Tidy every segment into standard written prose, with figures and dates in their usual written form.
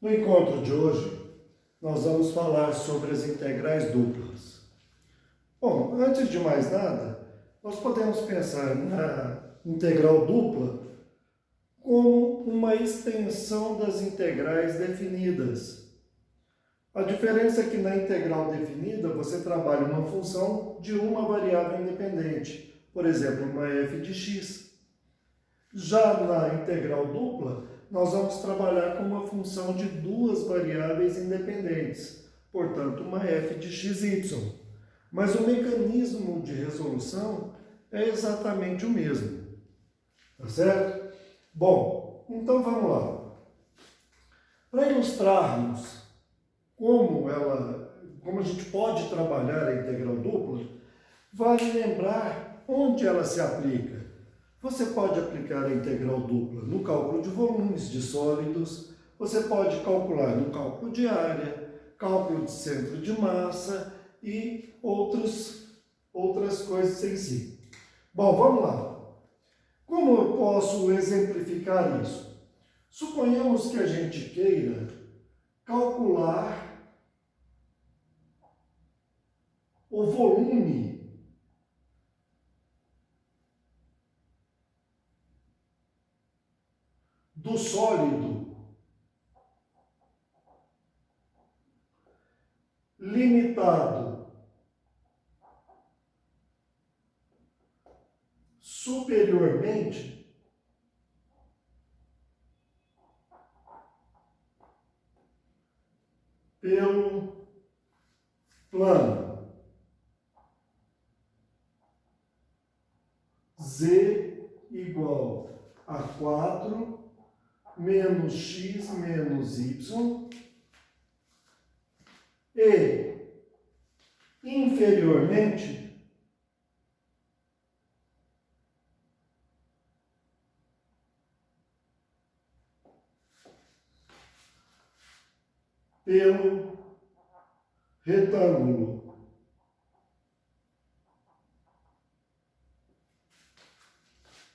No encontro de hoje, nós vamos falar sobre as integrais duplas. Bom, antes de mais nada, nós podemos pensar na integral dupla como uma extensão das integrais definidas. A diferença é que na integral definida, você trabalha uma função de uma variável independente, por exemplo, uma f de x. Já na integral dupla, nós vamos trabalhar com uma função de duas variáveis independentes, portanto, uma f de xy. Mas o mecanismo de resolução é exatamente o mesmo. Tá certo? Bom, então vamos lá. Para ilustrarmos como a gente pode trabalhar a integral dupla, vale lembrar onde ela se aplica. Você pode aplicar a integral dupla no cálculo de volumes de sólidos, você pode calcular no cálculo de área, cálculo de centro de massa e outras coisas em si. Bom, vamos lá. Como eu posso exemplificar isso? Suponhamos que a gente queira calcular o volume do sólido limitado superiormente pelo plano z igual a 4 menos x menos y e inferiormente pelo retângulo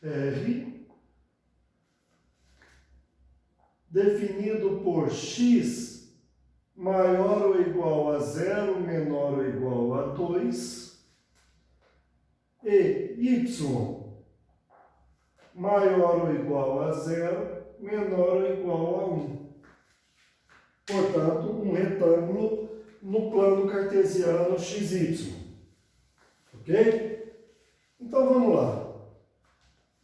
R definido por x maior ou igual a 0, menor ou igual a 2, e y maior ou igual a 0, menor ou igual a 1. Portanto, um retângulo no plano cartesiano XY. Ok? Então, vamos lá.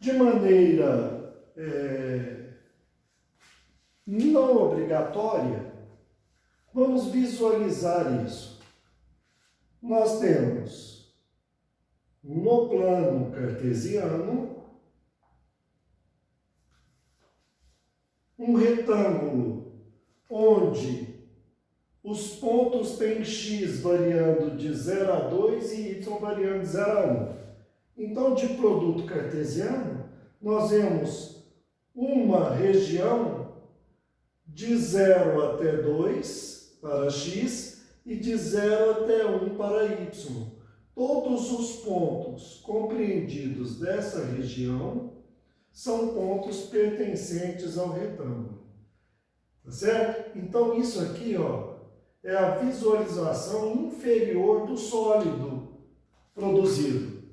De maneira não obrigatória, vamos visualizar isso. Nós temos no plano cartesiano um retângulo onde os pontos têm x variando de 0 a 2 e y variando de 0 a 1. Então, de produto cartesiano, nós vemos uma região de 0 até 2 para x e de 0 até 1 para y. Todos os pontos compreendidos dessa região são pontos pertencentes ao retângulo. Tá certo? Então, isso aqui, ó, é a visualização inferior do sólido produzido.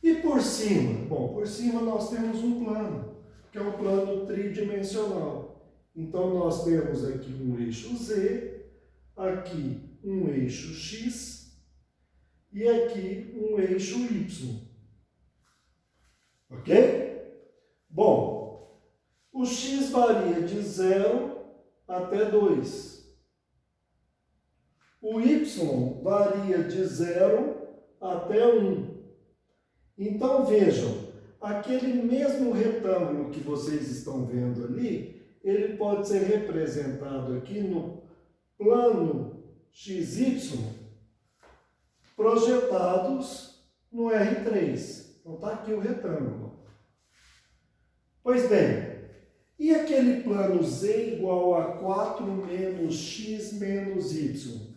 E por cima? Bom, por cima nós temos um plano, que é um plano tridimensional. Então, nós temos aqui um eixo Z, aqui um eixo X e aqui um eixo Y. Ok? Bom, o X varia de 0 até 2. O Y varia de 0 até 1. Então, vejam, aquele mesmo retângulo que vocês estão vendo ali, ele pode ser representado aqui no plano XY, projetados no R3. Então, está aqui o retângulo. Pois bem, e aquele plano Z igual a 4 menos x menos y?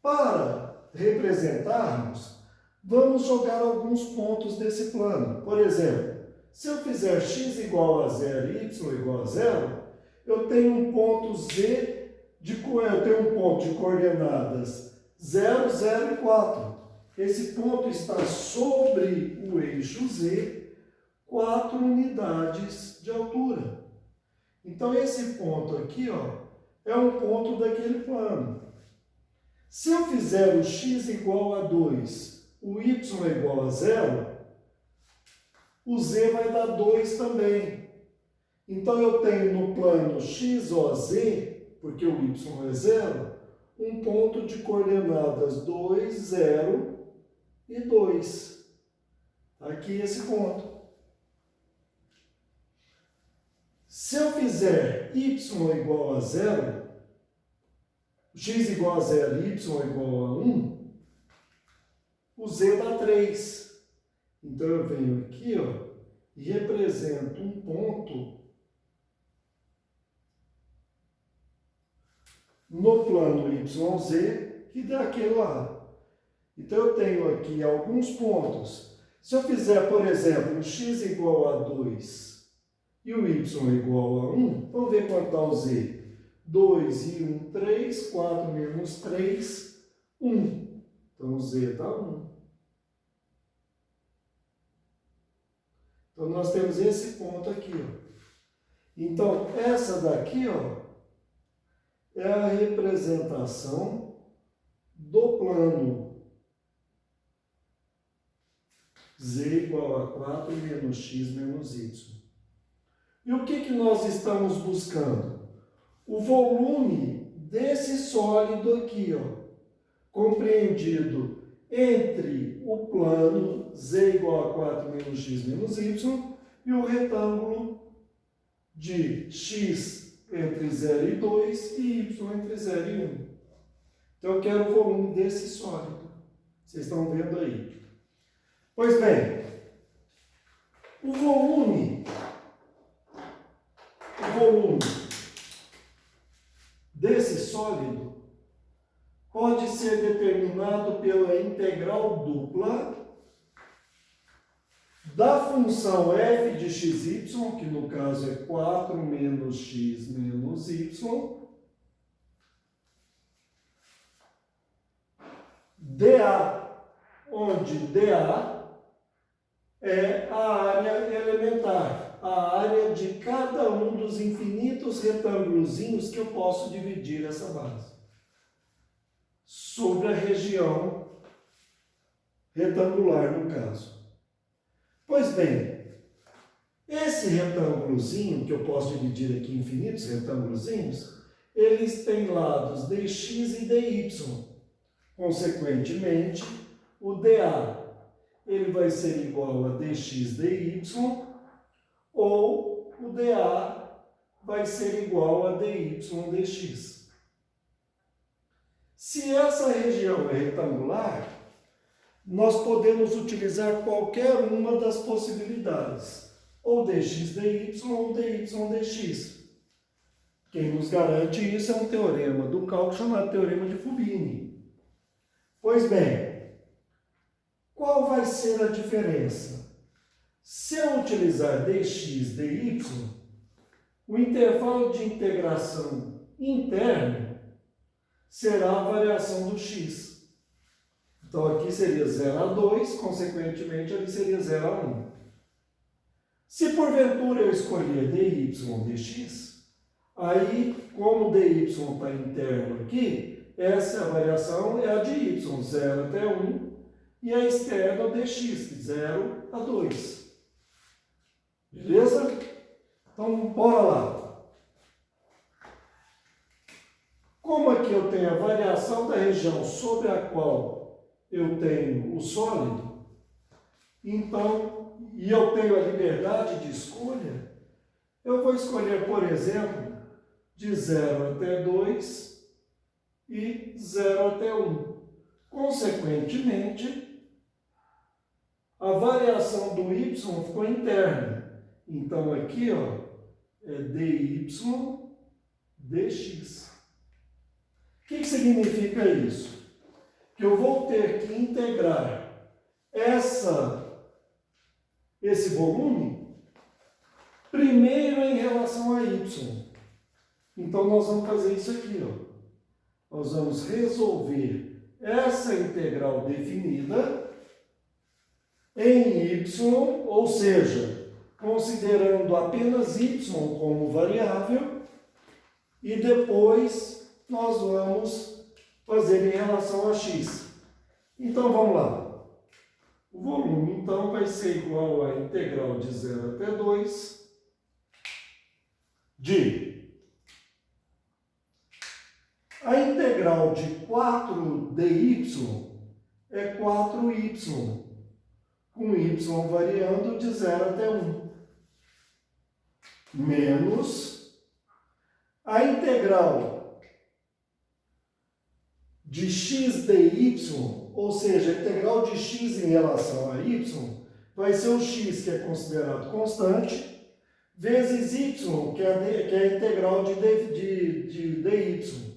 Para representarmos, vamos jogar alguns pontos desse plano. Por exemplo, se eu fizer x igual a 0 e y igual a 0, eu tenho um ponto Z, eu tenho um ponto de coordenadas 0, 0 e 4. Esse ponto está sobre o eixo Z, 4 unidades de altura. Então, esse ponto aqui, ó, é um ponto daquele plano. Se eu fizer o x igual a 2, o y igual a 0, o z vai dar 2 também. Então, eu tenho no plano XOZ, porque o y é 0, um ponto de coordenadas 2, 0 e 2. Aqui esse ponto. Se eu fizer y igual a 0, x igual a 0 e y igual a 1, o z dá 3. Então, eu venho aqui, ó, e represento um ponto no plano YZ que dá aquele lá. Então, eu tenho aqui alguns pontos. Se eu fizer, por exemplo, o x igual a 2 e o y igual a 1, vamos ver quanto dá o z. 2 e 1, 3, 4 menos 3, 1. Então, o z dá 1. Então, nós temos esse ponto aqui, ó. Então, essa daqui, ó, é a representação do plano z igual a 4 menos x menos y. E o que nós estamos buscando? O volume desse sólido aqui, ó, compreendido entre o plano z igual a 4 menos x menos y e o retângulo de x entre 0 e 2 e y entre 0 e 1. Então, eu quero o volume desse sólido. Vocês estão vendo aí. Pois bem, o volume desse sólido pode ser determinado pela integral dupla da função f de xy, que no caso é 4 menos x menos y, dA, onde dA é a área elementar, a área de cada um dos infinitos retângulozinhos que eu posso dividir essa base, sobre a região retangular, no caso. Pois bem, esse retângulozinho, que eu posso dividir aqui em infinitos retângulozinhos, eles têm lados dx e dy. Consequentemente, o dA ele vai ser igual a dx dy, ou o dA vai ser igual a dy dx. Se essa região é retangular, nós podemos utilizar qualquer uma das possibilidades, ou dx dy ou dy dx. Quem nos garante isso é um teorema do cálculo chamado teorema de Fubini. Pois bem, qual vai ser a diferença? Se eu utilizar dx dy, o intervalo de integração interno será a variação do x. Então, aqui seria 0 a 2, consequentemente, ali seria 0 a 1. Se porventura eu escolher dy dx, aí, como dy está interno aqui, essa variação é a de y, 0 até 1, e a externa é o dx, de 0 a 2. Beleza? Então, bora lá. Como aqui eu tenho a variação da região sobre a qual eu tenho o sólido, então, e eu tenho a liberdade de escolha, eu vou escolher, por exemplo, de 0 até 2 e 0 até 1. Consequentemente, a variação do y ficou interna. Então, aqui, ó, é dy dx. O que significa isso? Que eu vou ter que integrar esse volume primeiro em relação a y. Então, nós vamos fazer isso aqui, ó. Nós vamos resolver essa integral definida em y, ou seja, considerando apenas y como variável, e depois nós vamos fazer em relação a x. Então, vamos lá. O volume, então, vai ser igual a integral de 0 até 2 de... A integral de 4dy é 4y, com y variando de 0 até 1, menos a integral de x dy, ou seja, a integral de x em relação a y, vai ser o x, que é considerado constante, vezes y, que é a integral de dy,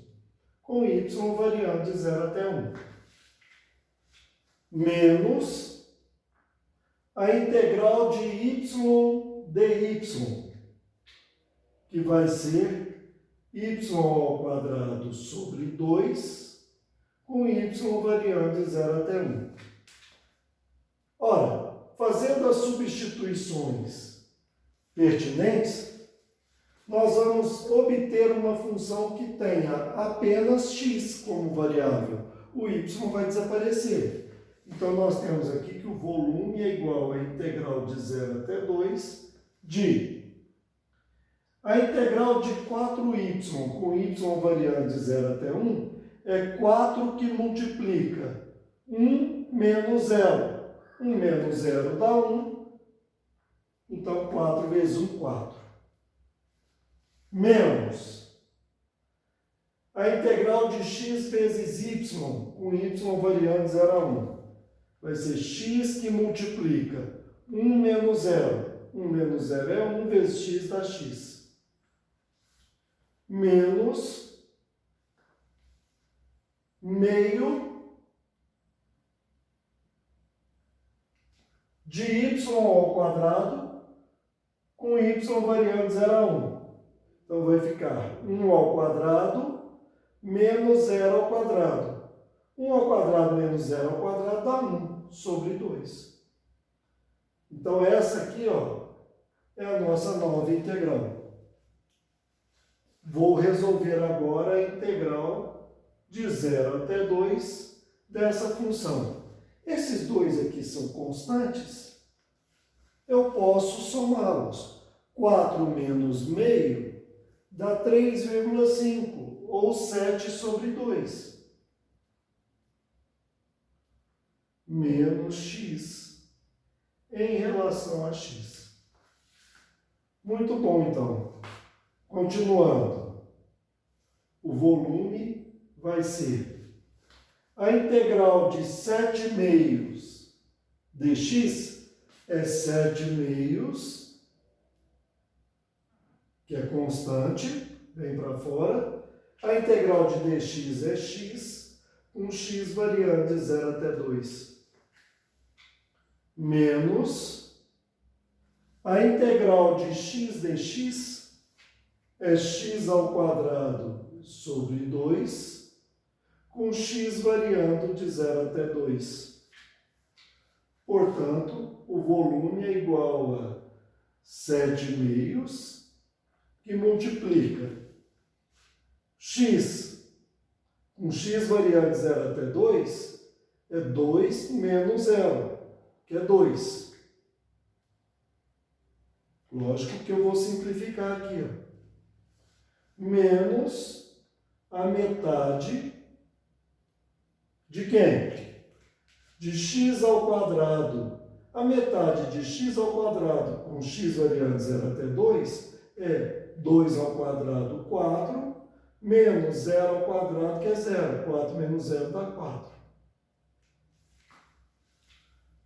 com y variando de 0 até 1, menos a integral de y dy, que vai ser y ao quadrado sobre 2, com y variando de 0 até 1. Ora, fazendo as substituições pertinentes, nós vamos obter uma função que tenha apenas x como variável. O y vai desaparecer. Então, nós temos aqui que o volume é igual à integral de 0 até 2 de... A integral de 4y com y variando de 0 até 1 é 4 que multiplica 1 menos 0. 1 menos 0 dá 1. Então, 4 vezes 1, 4. Menos a integral de x vezes y, com y variando de 0 a 1. Vai ser x que multiplica 1 menos 0. 1 menos 0 é 1 vezes x dá x. Menos meio de y ao quadrado com y variando de 0 a 1. Então, vai ficar 1 ao quadrado menos 0 ao quadrado. 1 ao quadrado menos 0 ao quadrado dá 1 sobre 2. Então, essa aqui, ó, é a nossa nova integral. Vou resolver agora a integral de 0 até 2 dessa função. Esses dois aqui são constantes. Eu posso somá-los. 4 menos meio dá 3,5, ou 7 sobre 2. Menos x em relação a x. Muito bom, então. Continuando. O volume vai ser a integral de 7 meios dx é 7 meios, que é constante, vem para fora. A integral de dx é x, com x variando de 0 até 2. Menos a integral de x dx é x ao quadrado sobre 2, com x variando de 0 até 2. Portanto, o volume é igual a 7 meios, que multiplica x com x variando de 0 até 2, é 2 menos 0, que é 2. Lógico que eu vou simplificar aqui, ó. Menos a metade de quem? De x ao quadrado. A metade de x ao quadrado com x variando de 0 até 2 é 2 ao quadrado, 4, menos 0 ao quadrado, que é 0. 4 menos 0 dá 4.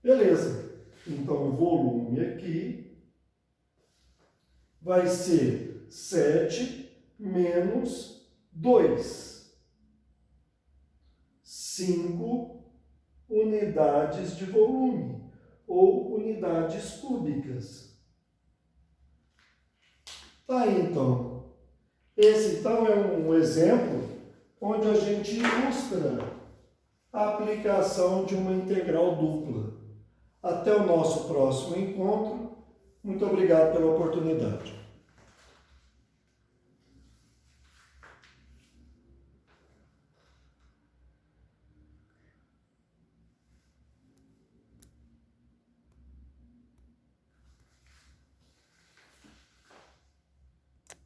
Beleza. Então, o volume aqui vai ser 7 menos 2. 5 unidades de volume, ou unidades cúbicas. Tá aí, então. Esse, então, é um exemplo onde a gente ilustra a aplicação de uma integral dupla. Até o nosso próximo encontro. Muito obrigado pela oportunidade.